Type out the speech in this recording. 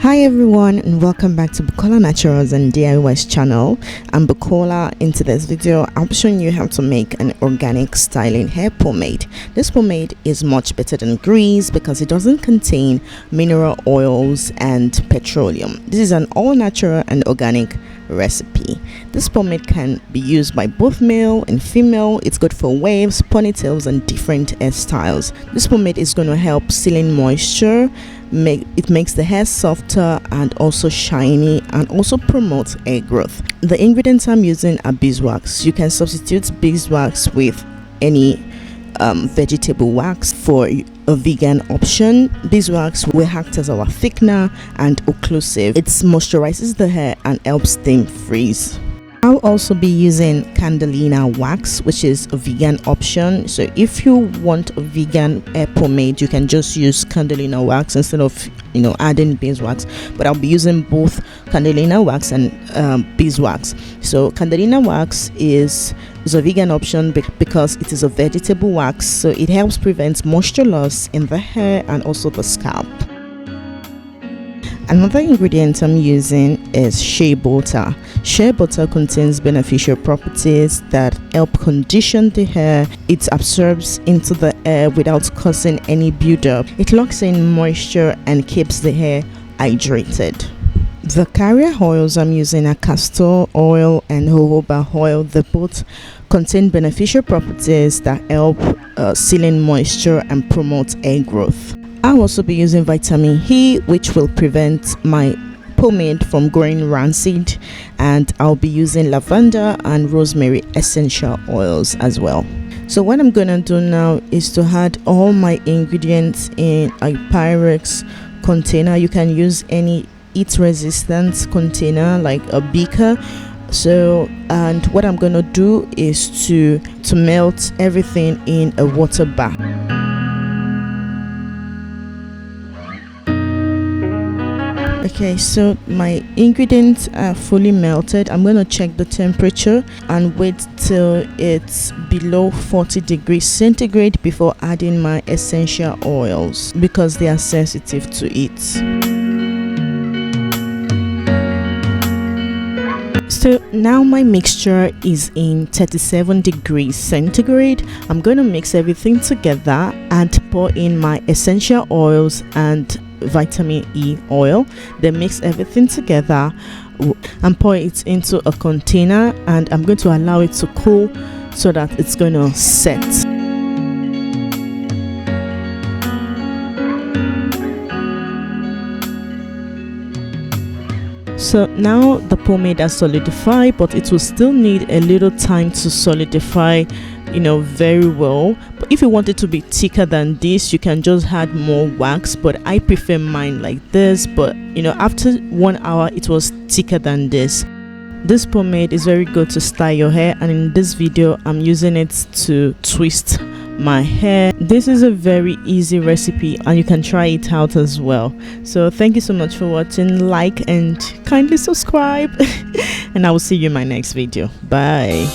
Hi everyone, and welcome back to Bukola Naturals and DIY's channel. I'm Bukola. Into this video I'll be showing you how to make an organic styling hair pomade. This pomade is much better than grease because it doesn't contain mineral oils and petroleum. This is an all-natural and organic recipe. This pomade can be used by both male and female. It's good for waves, ponytails, and different hairstyles. This pomade is going to help seal in moisture. It makes the hair softer and also shiny, and also promotes hair growth. The ingredients I'm using are beeswax. You can substitute beeswax with any vegetable wax for a vegan option. Beeswax will act as our thickener and occlusive. It moisturizes the hair and helps them freeze. I'll also be using Candelilla wax, which is a vegan option. So if you want a vegan hair pomade, you can just use Candelilla wax instead of adding beeswax. But I'll be using both Candelilla wax and beeswax. So Candelilla wax is a vegan option because it is a vegetable wax, so it helps prevent moisture loss in the hair and also the scalp. Another ingredient I'm using is shea butter. Shea butter contains beneficial properties that help condition the hair. It absorbs into the hair without causing any buildup. It locks in moisture and keeps the hair hydrated. The carrier oils I'm using are Castor oil and Jojoba oil. They both contain beneficial properties that help seal in moisture and promote hair growth. I'll also be using vitamin E, which will prevent my pomade from going rancid, and I'll be using lavender and rosemary essential oils as well. So what I'm gonna do now is to add all my ingredients in a Pyrex container. You can use any heat resistant container like a beaker. So, and what I'm gonna do is to melt everything in a water bath. Okay, so my ingredients are fully melted. I'm going to check the temperature and wait till it's below 40 degrees centigrade before adding my essential oils because they are sensitive to it. So now my mixture is in 37 degrees centigrade. I'm going to mix everything together and pour in my essential oils and vitamin E oil. Then mix everything together and pour it into a container, and I'm going to allow it to cool so that it's going to set. So now the pomade has solidified, but it will still need a little time to solidify very well. But if you want it to be thicker than this, you can just add more wax, but I prefer mine like this. But after 1 hour it was thicker than this. This pomade is very good to style your hair, and in this video I'm using it to twist my hair. This is a very easy recipe and you can try it out as well. So thank you so much for watching. Like and kindly subscribe and I will see you in my next video. Bye.